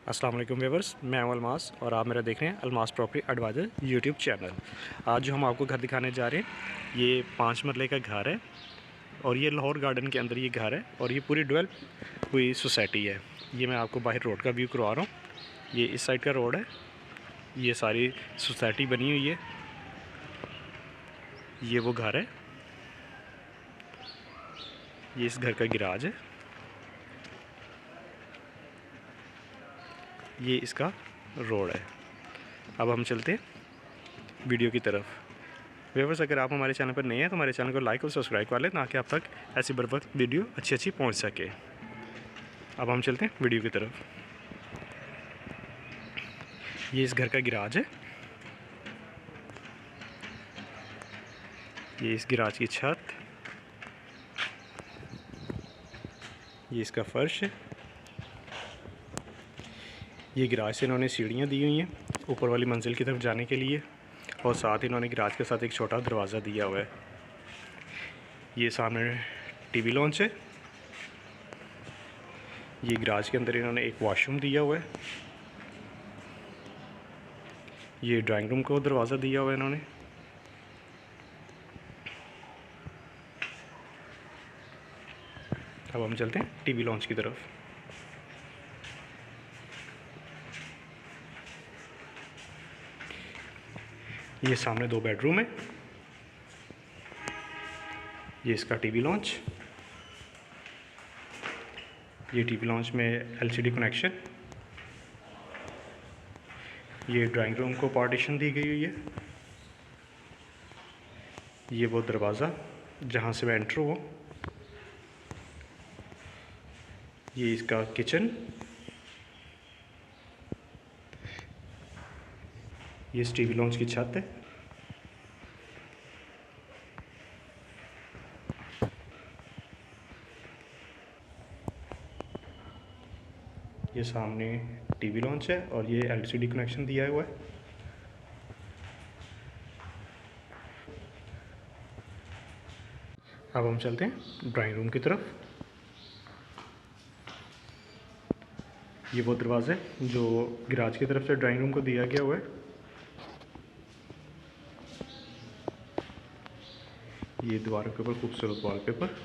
अस्सलाम वालेकुम व्यूअर्स, मैं हूं अलमास और आप मेरा देख रहे हैं Almas property advisor YouTube channel. आज जो हम आपको घर दिखाने जा रहे हैं ये 5 मरले का घर है और ये लाहौर गार्डन के अंदर ये घर है और ये पूरी डेवलप हुई सोसाइटी है। ये मैं आपको बाहर रोड का व्यू करवा रहा हूँ। ये इस साइड का रोड है, ये सारी सोसाइटी बनी हुई है। ये वो घर है, ये इस घर का गिराज है, ये इसका रोड है। अब हम चलते हैं वीडियो की तरफ। व्यूअर्स, अगर आप हमारे चैनल पर नए हैं तो हमारे चैनल को लाइक और सब्सक्राइब कर लें ताकि आप तक ऐसी बर वक्त वीडियो अच्छी पहुंच सके। अब हम चलते हैं वीडियो की तरफ। ये इस घर का गिराज है, ये इस गिराज की छत, ये इसका फर्श है। ये गिराज से इन्होंने सीढ़ियाँ दी हुई हैं ऊपर वाली मंजिल की तरफ जाने के लिए और साथ ही इन्होंने गिराज के साथ एक छोटा दरवाज़ा दिया हुआ है। ये सामने टीवी लॉन्च है। ये गिराज के अंदर इन्होंने एक वॉशरूम दिया हुआ है। ये ड्राइंग रूम को दरवाज़ा दिया हुआ है इन्होंने। अब हम चलते हैं टीवी लॉन्च की तरफ। ये सामने 2 बेडरूम है। ये इसका टीवी लॉन्च, ये टीवी लॉन्च में एलसीडी कनेक्शन। ये ड्राइंग रूम को पार्टीशन दी गई हुई है। ये वो दरवाज़ा जहाँ से मैं एंटर हुआ। ये इसका किचन, ये इस टीवी लॉन्च की छत है। ये सामने टीवी लॉन्च है और ये एलसीडी कनेक्शन दिया हुआ है। अब हम चलते हैं ड्राइंग रूम की तरफ। ये वो दरवाज़ा है जो गिराज की तरफ से ड्राइंग रूम को दिया गया हुआ है। ये दीवारों के ऊपर खूबसूरत वॉलपेपर।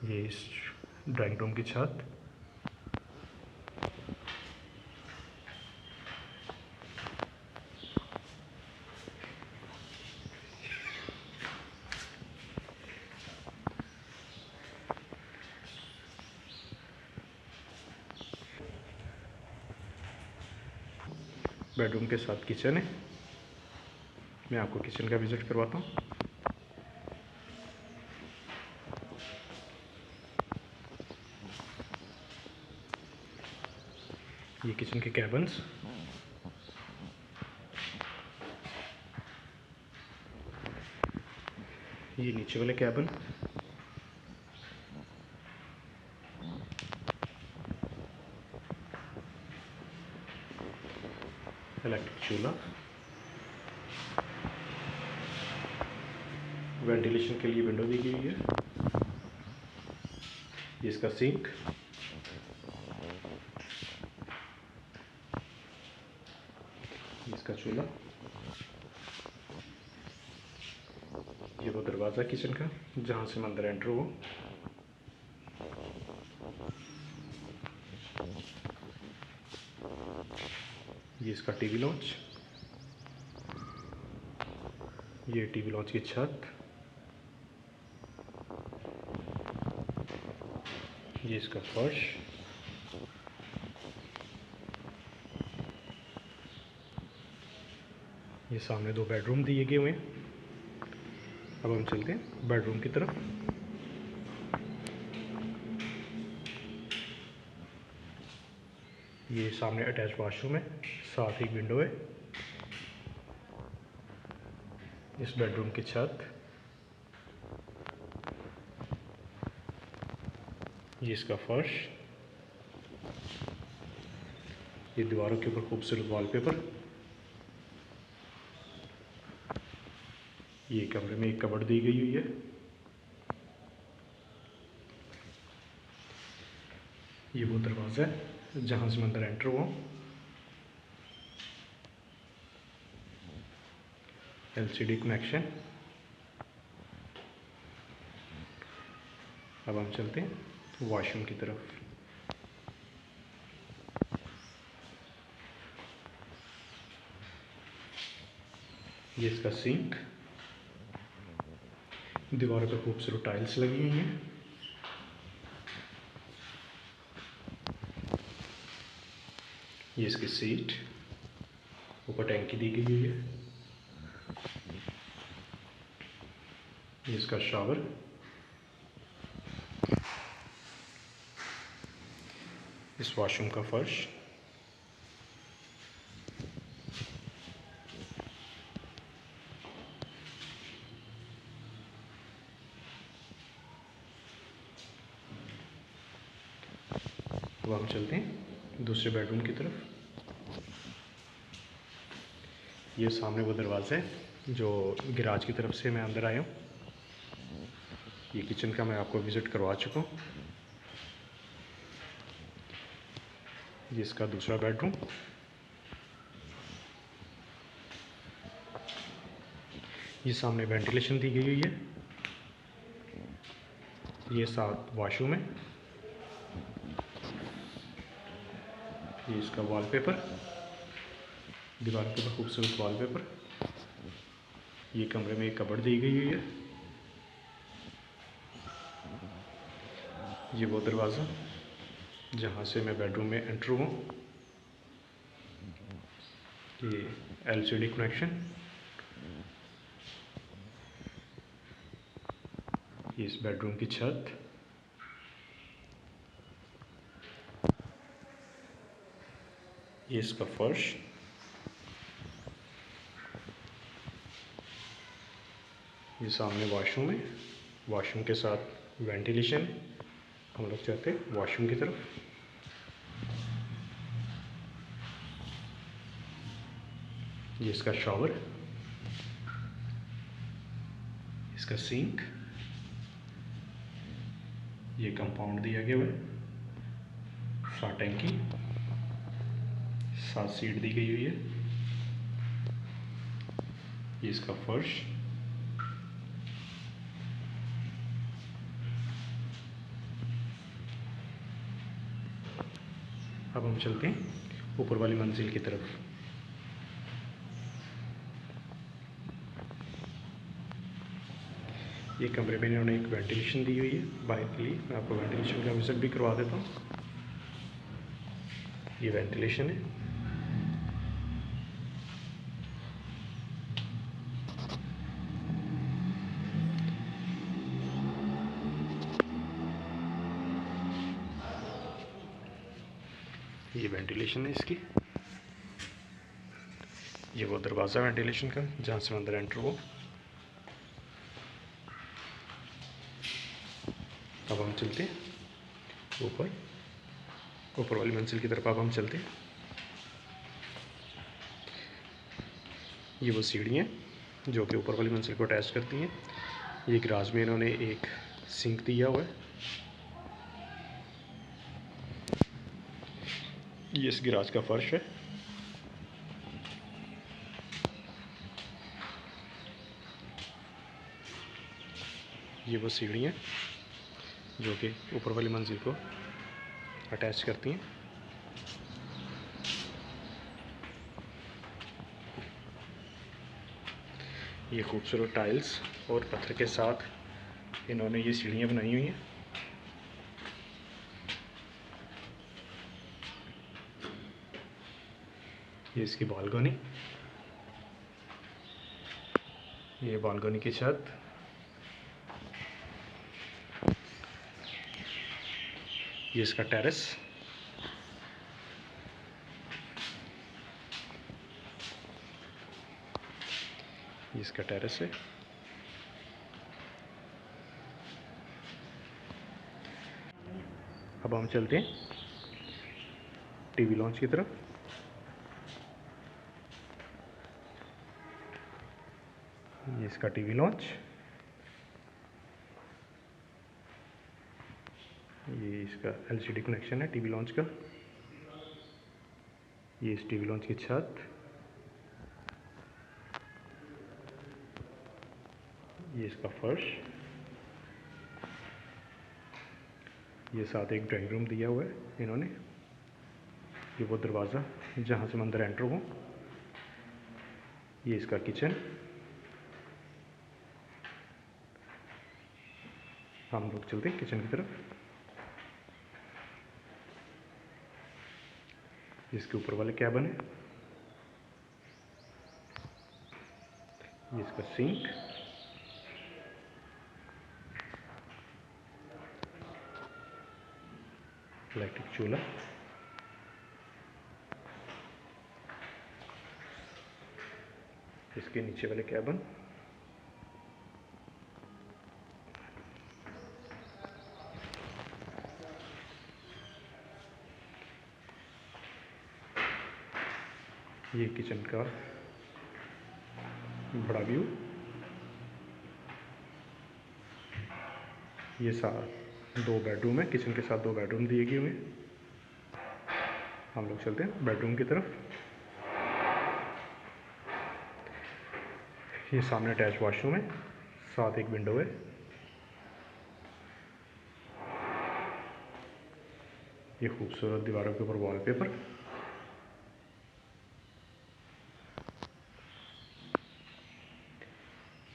ये इस ड्राइंग रूम की छत। बेडरूम के साथ किचन है। मैं आपको किचन का विज़िट करवाता हूँ। ये किचन के कैबिन्स, ये नीचे वाले कैबिन, इलेक्ट्रिक चूल्हा, वेंटिलेशन के लिए विंडो दी गई है। ये इसका सिंक, ये इसका चूल्हा, ये वो दरवाज़ा किचन का जहाँ से मैं अंदर एंटर हुआ। ये इसका टीवी लॉन्च, ये टीवी लॉन्च की छत, ये इसका फर्श, ये सामने 2 बेडरूम दिए गए हुए हैं। अब हम चलते हैं बेडरूम की तरफ। ये सामने अटैच वॉशरूम है, साथ ही विंडो है। इस बेडरूम की छत, ये इसका फर्श, ये दीवारों के ऊपर खूबसूरत वॉलपेपर। ये कमरे में एक कबर्ड दी गई हुई है। ये वो दरवाज़ा है जहाँ से मैं अंदर एंटर हुआ। LCD connection. अब हम चलते हैं वॉशरूम की तरफ। ये इसका सिंक। दीवारों पर खूबसूरत टाइल्स लगी हुई हैं। ये इसकी सीट, ऊपर टैंकी दी गई हुई है। ये इसका शावर। इस वॉशरूम का फर्श। अब हम चलते हैं दूसरे बेडरूम की तरफ। ये सामने वो दरवाज़ा है जो गैराज की तरफ से मैं अंदर आया हूँ। ये किचन का मैं आपको विज़िट करवा चुका हूँ। ये इसका दूसरा बेडरूम। ये सामने वेंटिलेशन दी गई हुई है। ये साथ वॉशरूम है। ये इसका वॉलपेपर, दीवार के ऊपर खूबसूरत वॉलपेपर। ये कमरे में एक कबर्ड दी गई हुई है। ये वो दरवाज़ा जहाँ से मैं बेडरूम में एंटर हुआ। ये एलसीडी कनेक्शन। ये इस बेडरूम की छत। ये इसका फर्श। ये सामने वॉशरूम है, वॉशरूम के साथ वेंटिलेशन। हम लोग जाते हैं वॉशरूम की तरफ। ये इसका शॉवर, इसका सिंक। ये कंपाउंड दिया गया है, 7 टैंकी, 7 सीट दी गई हुई है। ये इसका फर्श। अब हम चलते हैं ऊपर वाली मंजिल की तरफ। ये कमरे में इन्होंने एक वेंटिलेशन दी हुई है बाहर के लिए। मैं आपको वेंटिलेशन का विजिट भी करवा देता हूँ। ये वेंटिलेशन है। ये वेंटिलेशन है इसकी। ये वो दरवाज़ा वेंटिलेशन का जहाँ से अंदर एंटर हो। अब हम चलते हैं ऊपर वाली मंजिल की तरफ। अब हम चलते हैं। ये वो सीढ़ियाँ जो कि ऊपर वाली मंजिल को अटैच करती हैं। ये गैराज में इन्होंने एक सिंक दिया हुआ है। ये इस गैराज का फर्श है। ये वो सीढ़ियाँ जो कि ऊपर वाली मंजिल को अटैच करती हैं। ये खूबसूरत टाइल्स और पत्थर के साथ इन्होंने ये सीढ़ियाँ बनाई हुई हैं। ये इसकी बालकनी। ये बालकनी की छत। ये इसका टेरेस। ये इसका टेरेस है। अब हम चलते हैं टीवी लॉन्च की तरफ। ये इसका टीवी लॉन्च। ये इसका एलसीडी कनेक्शन है टीवी लॉन्च का। ये इस टीवी लॉन्च की छत, ये इसका फर्श, ये साथ एक ड्राइंग रूम दिया हुआ है इन्होंने। ये वो दरवाज़ा जहाँ से मैं अंदर एंटर हूँ। ये इसका किचन। हम लोग चलते हैं किचन की तरफ। इसके ऊपर वाले कैबिन है। ये इसका सिंक, इलेक्ट्रिक चूल्हा, इसके नीचे वाले कैबिन, ये किचन का बड़ा व्यू। ये साथ 2 बेडरूम है, किचन के साथ 2 बेडरूम दिए गए हुए हैं। हम लोग चलते हैं बेडरूम की तरफ। ये सामने अटैच वॉशरूम है, साथ एक विंडो है। ये खूबसूरत दीवारों के ऊपर वॉलपेपर।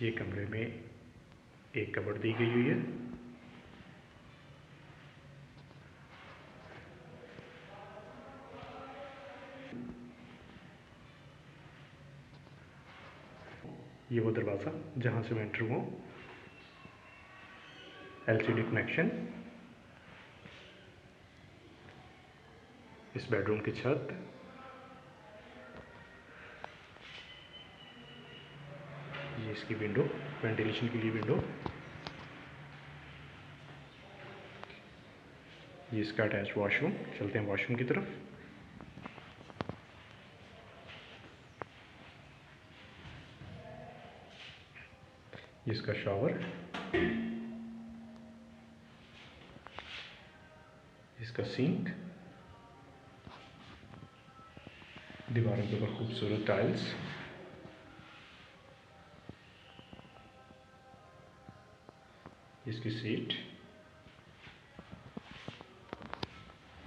ये कमरे में एक कबर्ड दी गई हुई है। ये वो दरवाज़ा जहाँ से मैं एंटर हुआ। एलसीडी कनेक्शन, इस बेडरूम की छत, ये इसकी विंडो, वेंटिलेशन के लिए विंडो। ये इसका अटैच वॉशरूम। चलते हैं वॉशरूम की तरफ। ये इसका शावर, इसका सिंक, दीवारों के ऊपर खूबसूरत टाइल्स, इसकी सीट,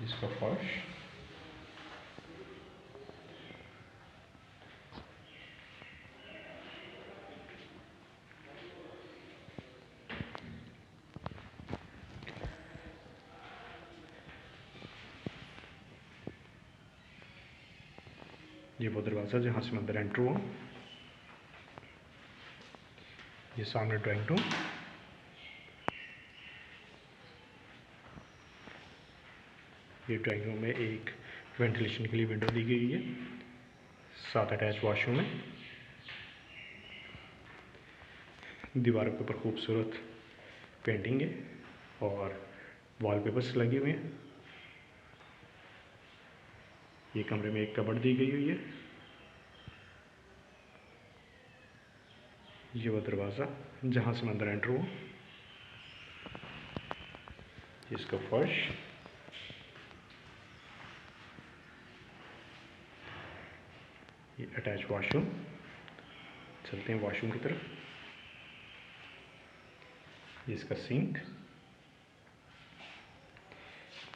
इसका फर्श, ये वो दरवाज़ा जहाँ से मैं अंदर एंटर हुआ। ये सामने ड्राइंग रूम। ये ड्राइंग रूम में एक वेंटिलेशन के लिए विंडो दी गई है, साथ अटैच वॉशरूम है। दीवारों के ऊपर खूबसूरत पेंटिंग है और वॉलपेपर्स लगे हुए हैं। ये कमरे में एक कबर्ड दी गई हुई है। ये वो दरवाज़ा जहाँ से मैं अंदर एंटर हुआ। इसका फर्श, ये अटैच वॉशरूम। चलते हैं वॉशरूम की तरफ। ये इसका सिंक,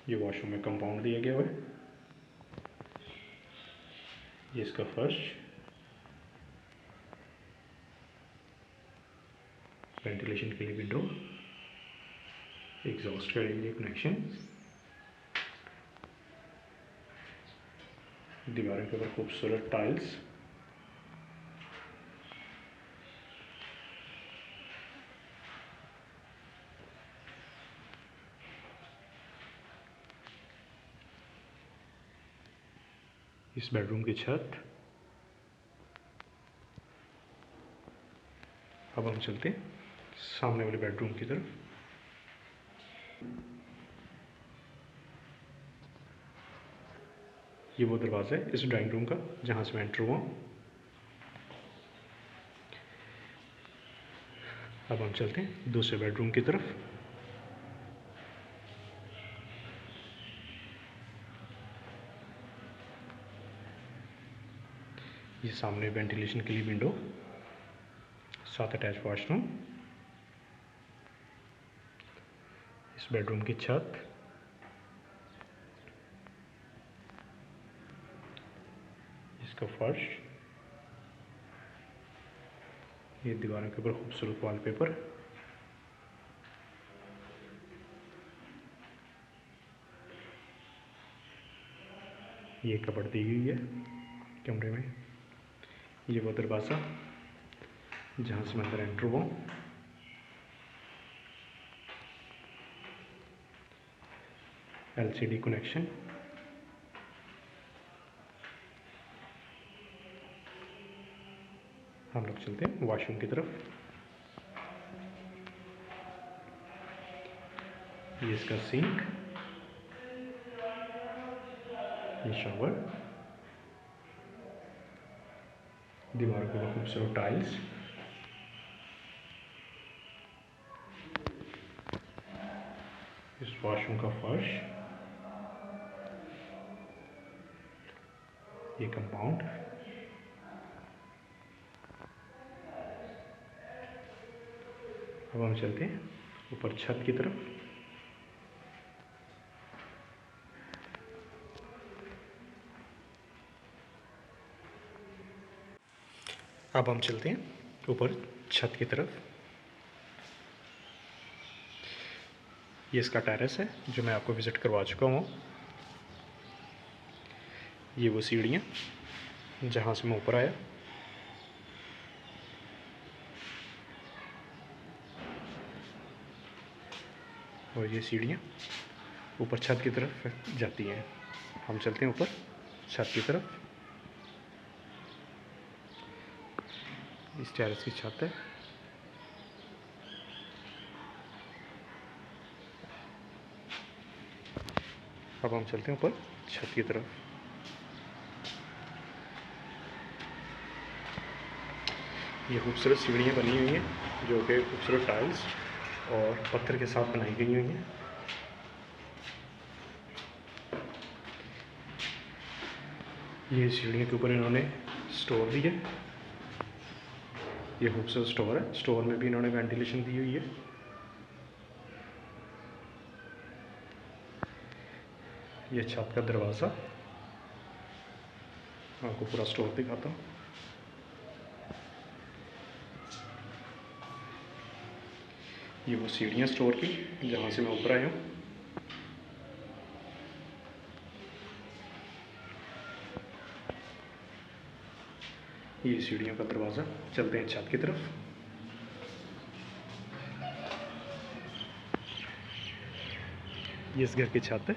ये वॉशरूम में कंपाउंड दिया गया हुआ है। ये इसका फर्श, वेंटिलेशन के लिए विंडो, एग्जॉस्ट के लिए कनेक्शन, दीवारों के ऊपर खूबसूरत टाइल्स, इस बेडरूम की छत। अब हम चलते हैं सामने वाले बेडरूम की तरफ। ये वो दरवाज़ा है इस ड्राइंग रूम का जहाँ से मैं एंटर हुआ। अब हम चलते हैं दूसरे बेडरूम की तरफ। ये सामने वेंटिलेशन के लिए विंडो, साथ अटैच वॉशरूम, इस बेडरूम की छत, इसका फर्श, ये दीवारों के ऊपर खूबसूरत वॉलपेपर, ये कपड़ दी हुई है कमरे में, ये वो दरवाज़ा जहाँ से मैं अंदर एंटर हुआ, LCD कनेक्शन, हम लोग चलते हैं वॉशरूम की तरफ। ये इसका सिंक, ये शॉवर, दीवारों के ऊपर खूबसूरत टाइल्स, इस वॉशरूम का फर्श, ये कंपाउंड, अब हम चलते हैं ऊपर छत की तरफ। अब हम चलते हैं ऊपर छत की तरफ। ये इसका टेरेस है जो मैं आपको विज़िट करवा चुका हूँ। ये वो सीढ़ियाँ जहाँ से मैं ऊपर आया, और ये सीढ़ियाँ ऊपर छत की तरफ जाती हैं। हम चलते हैं ऊपर छत की तरफ। इस टेरेस की छत है। अब हम चलते हैं ऊपर छत की तरफ। ये खूबसूरत सीढ़ियाँ बनी हुई हैं जो कि खूबसूरत टाइल्स और पत्थर के साथ बनाई गई हुई हैं। ये सीढ़ियों के ऊपर इन्होंने स्टोर दिया। ये खूबसूरत स्टोर है। स्टोर में भी इन्होंने वेंटिलेशन दी हुई है। ये छत का दरवाज़ा, आपको पूरा स्टोर दिखाता हूँ। ये वो सीढ़ियाँ स्टोर की जहाँ से मैं ऊपर आया हूँ। ये सीढ़ियों का दरवाज़ा। चलते हैं छत की तरफ। ये इस घर की छत है।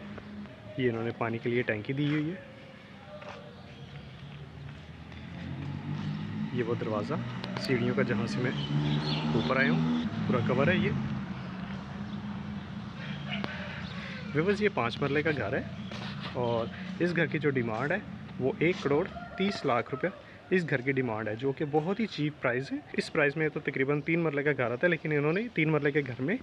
ये इन्होंने पानी के लिए टैंकी दी हुई है। ये वो दरवाज़ा सीढ़ियों का जहाँ से मैं ऊपर आया हूँ, पूरा कवर है ये। व्यूअर्स, ये 5 मरले का घर है और इस घर की जो डिमांड है वो 1,30,00,000 रुपये इस घर की डिमांड है, जो कि बहुत ही चीप प्राइस है। इस प्राइस में तो तकरीबन 3 मरले का घर आता है, लेकिन इन्होंने 3 मरले के घर में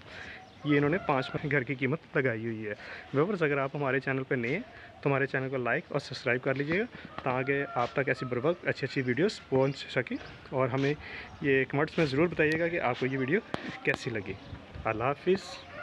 ये इन्होंने 5 मरले घर की कीमत लगाई हुई है। व्यूअर्स, अगर आप हमारे चैनल पर नए हैं तो हमारे चैनल को लाइक और सब्सक्राइब कर लीजिएगा ताकि आप तक ऐसी बर वक्त अच्छी वीडियोस पहुंच सके। और हमें ये कमेंट्स में ज़रूर बताइएगा कि आपको ये वीडियो कैसी लगी। अल्लाह हाफिज़।